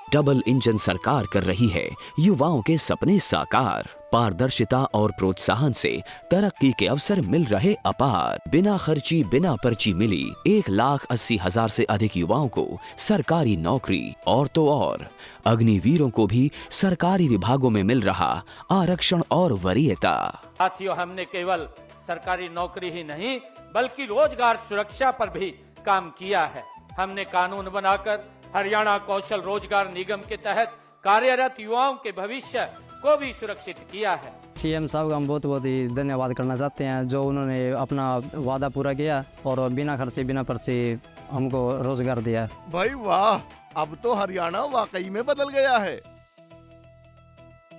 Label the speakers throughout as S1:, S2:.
S1: Double engine सरकार कर रही है युवाओं के सपने साकार। पारदर्शिता और प्रोत्साहन से तरक्की के अवसर मिल रहे अपार। बिना खर्ची बिना पर्ची मिली 1,80,000 से अधिक युवाओं को सरकारी नौकरी। और तो और अग्निवीरों को भी सरकारी विभागों में मिल रहा आरक्षण और वरीयता।
S2: साथियों, हमने केवल सरकारी नौकरी ही नहीं बल्कि रोजगार सुरक्षा पर भी काम किया है। हमने कानून बनाकर हरियाणा कौशल रोजगार निगम के तहत कार्यरत युवाओं के भविष्य को भी सुरक्षित किया है।
S3: सीएम साहब का हम बहुत बहुत ही धन्यवाद करना चाहते हैं, जो उन्होंने अपना वादा पूरा किया और बिना खर्चे बिना पर्चे हमको रोजगार दिया।
S4: भाई वाह, अब तो हरियाणा वाकई में बदल गया है।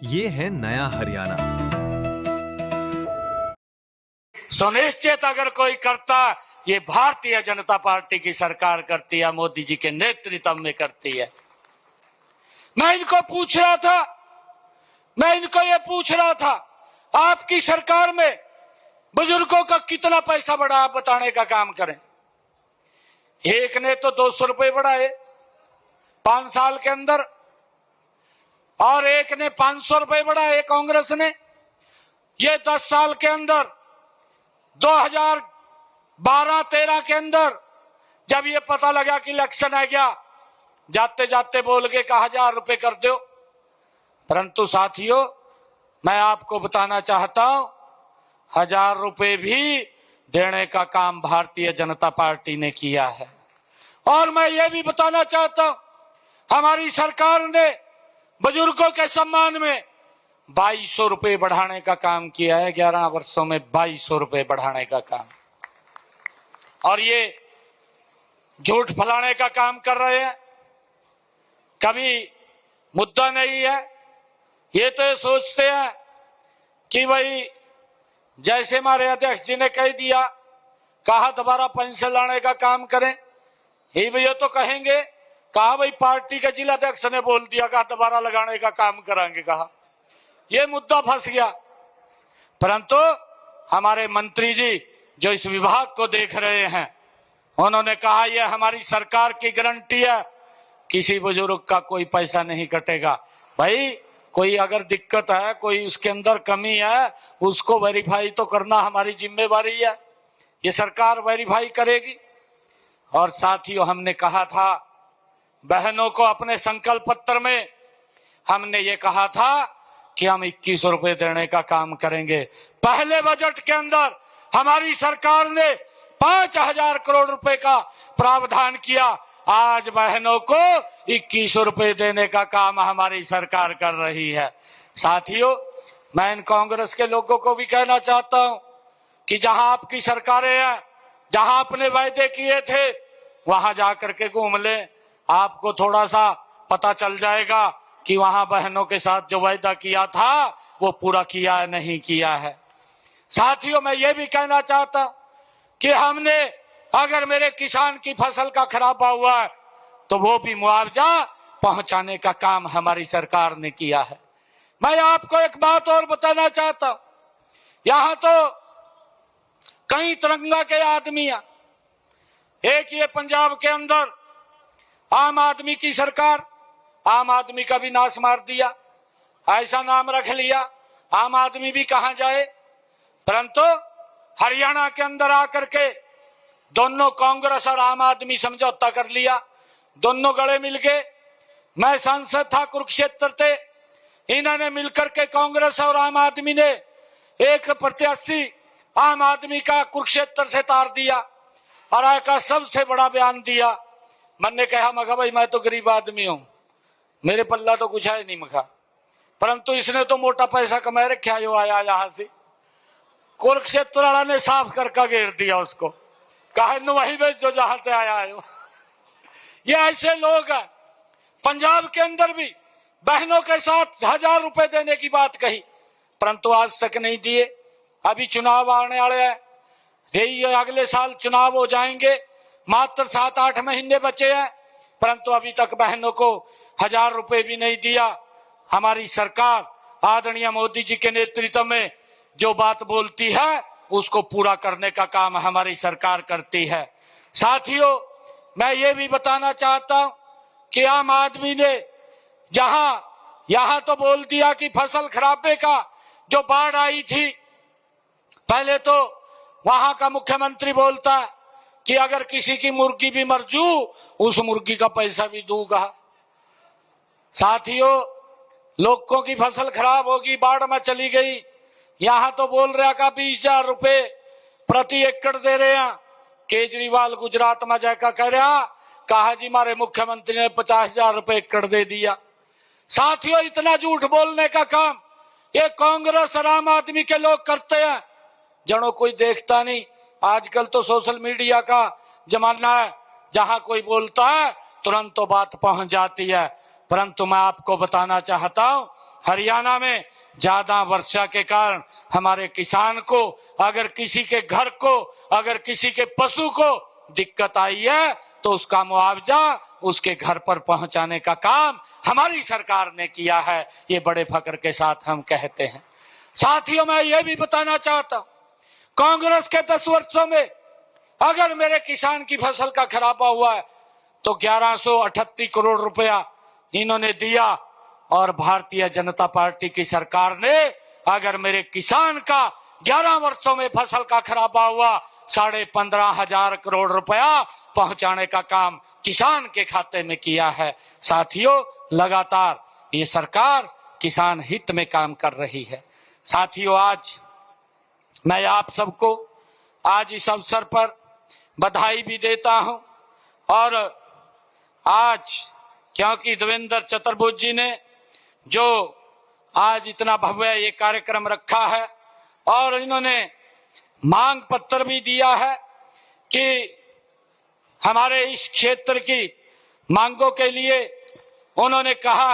S5: ये है नया हरियाणा।
S2: सुनिश्चित अगर कोई करता, ये भारतीय जनता पार्टी की सरकार करती है, मोदी जी के नेतृत्व में करती है। मैं इनको पूछ रहा था आपकी सरकार में बुजुर्गों का कितना पैसा बढ़ा, आप बताने का काम करें। एक ने तो 200 रुपए बढ़ाए 5 साल के अंदर, और एक ने 500 रुपए बढ़ाए कांग्रेस ने। ये 10 साल के अंदर 2012-13 के अंदर जब ये पता लगा कि इलेक्शन आ गया, जाते जाते बोल के 1000 रुपए कर दो। परंतु साथियों, मैं आपको बताना चाहता हूं, 1000 रुपए भी देने का काम भारतीय जनता पार्टी ने किया है। और मैं ये भी बताना चाहता हूं, हमारी सरकार ने बुजुर्गों के सम्मान में 2200 रुपए बढ़ाने का काम किया है। 11 वर्षों में 2200 रुपए बढ़ाने का काम। और ये झूठ फैलाने का काम कर रहे हैं, कभी मुद्दा नहीं है। ये तो सोचते हैं कि भाई जैसे हमारे अध्यक्ष जी ने कह दिया, कहा दोबारा पेंशन लाने का काम करें, ये भैया तो कहेंगे, कहा भाई पार्टी के जिला अध्यक्ष ने बोल दिया, कहा दोबारा लगाने का काम कराएंगे, कहा ये मुद्दा फंस गया। परंतु हमारे मंत्री जी जो इस विभाग को देख रहे हैं, उन्होंने कहा यह हमारी सरकार की गारंटी है, किसी बुजुर्ग का कोई पैसा नहीं कटेगा। भाई कोई अगर दिक्कत है, कोई उसके अंदर कमी है, उसको वेरीफाई तो करना हमारी जिम्मेवारी है, ये सरकार वेरीफाई करेगी। और साथियों, हमने कहा था बहनों को अपने संकल्प पत्र में, हमने ये कहा था कि हम 2100 रुपए देने का काम करेंगे। पहले बजट के अंदर हमारी सरकार ने 5000 करोड़ रुपए का प्रावधान किया। आज बहनों को 2100 रुपए देने का काम हमारी सरकार कर रही है। साथियों, मैं इन कांग्रेस के लोगों को भी कहना चाहता हूं कि जहां आपकी सरकारें हैं, जहां आपने वायदे किए थे, वहां जाकर के घूम लें, आपको थोड़ा सा पता चल जाएगा कि वहां बहनों के साथ जो वायदा किया था वो पूरा किया है नहीं किया है। साथियों, मैं ये भी कहना चाहता हूं कि हमने, अगर मेरे किसान की फसल का खराबा हुआ है तो वो भी मुआवजा पहुंचाने का काम हमारी सरकार ने किया है। मैं आपको एक बात और बताना चाहता हूं, यहां तो कई तिरंगा के आदमी हैं। एक ये पंजाब के अंदर आम आदमी की सरकार, आम आदमी का भी नाश मार दिया, ऐसा नाम रख लिया, आम आदमी भी कहां जाए। परंतु हरियाणा के अंदर आकर के दोनों कांग्रेस और आम आदमी समझौता कर लिया, दोनों गले मिल गए। मैं सांसद था कुरुक्षेत्र से, इन्होंने मिलकर के कांग्रेस और आम आदमी ने एक प्रत्याशी आम आदमी का कुरुक्षेत्र से तार दिया और एक सबसे बड़ा बयान दिया। मैंने कहा, मगा भाई मैं तो गरीब आदमी हूं, मेरे पल्ला तो कुछ है नहीं मखा, परंतु इसने तो मोटा पैसा कमाए रखा, जो आया यहां से। कुरुक्षेत्र वाला ने साफ करके घेर दिया उसको, कहा वही बेच जो जहां से आया है। ये ऐसे लोग हैं। पंजाब के अंदर भी बहनों के साथ 1000 रुपए देने की बात कही, परंतु आज तक नहीं दिए। अभी चुनाव आने वाले हैं, यही अगले साल चुनाव हो जाएंगे, मात्र 7-8 महीने बचे हैं, परंतु अभी तक बहनों को 1000 रुपए भी नहीं दिया। हमारी सरकार आदरणीय मोदी जी के नेतृत्व में जो बात बोलती है उसको पूरा करने का काम हमारी सरकार करती है। साथियों, मैं ये भी बताना चाहता हूं कि आम आदमी ने जहां यहां तो बोल दिया कि फसल खराबे का जो बाढ़ आई थी, पहले तो वहां का मुख्यमंत्री बोलता है कि अगर किसी की मुर्गी भी मर जू उस मुर्गी का पैसा भी दूंगा। साथियों, लोगों की फसल खराब होगी, बाढ़ में चली गई, यहां तो बोल रहा का 20,000 रुपए प्रति एकड़ दे रहे हैं। केजरीवाल गुजरात में जाकर कह रहा, कहा जी मारे मुख्यमंत्री ने 50,000 रुपए एकड़ दे दिया। साथियों, इतना झूठ बोलने का काम ये कांग्रेस और आम आदमी के लोग करते हैं, जनो कोई देखता नहीं। आजकल तो सोशल मीडिया का जमाना है, जहां कोई बोलता है तुरंत तो बात पहुंच जाती है। परंतु मैं आपको बताना चाहता हूं, हरियाणा में ज्यादा वर्षा के कारण हमारे किसान को, अगर किसी के घर को, अगर किसी के पशु को दिक्कत आई है तो उसका मुआवजा उसके घर पर पहुंचाने का काम हमारी सरकार ने किया है। ये बड़े फख्र के साथ हम कहते हैं। साथियों, मैं ये भी बताना चाहता हूं, कांग्रेस के 10 वर्षों में अगर मेरे किसान की फसल का खराबा हुआ है तो 1138 करोड़ रुपया इन्होंने दिया, और भारतीय जनता पार्टी की सरकार ने अगर मेरे किसान का 11 वर्षों में फसल का खराबा हुआ 15,500 करोड़ रुपया पहुंचाने का काम किसान के खाते में किया है। साथियों, लगातार ये सरकार किसान हित में काम कर रही है। साथियों, आज मैं आप सबको आज इस अवसर पर बधाई भी देता हूं, और आज क्योंकि देवेंद्र चतुर्वेदी जी ने जो आज इतना भव्य ये कार्यक्रम रखा है और इन्होंने मांग पत्र भी दिया है कि हमारे इस क्षेत्र की मांगों के लिए उन्होंने कहा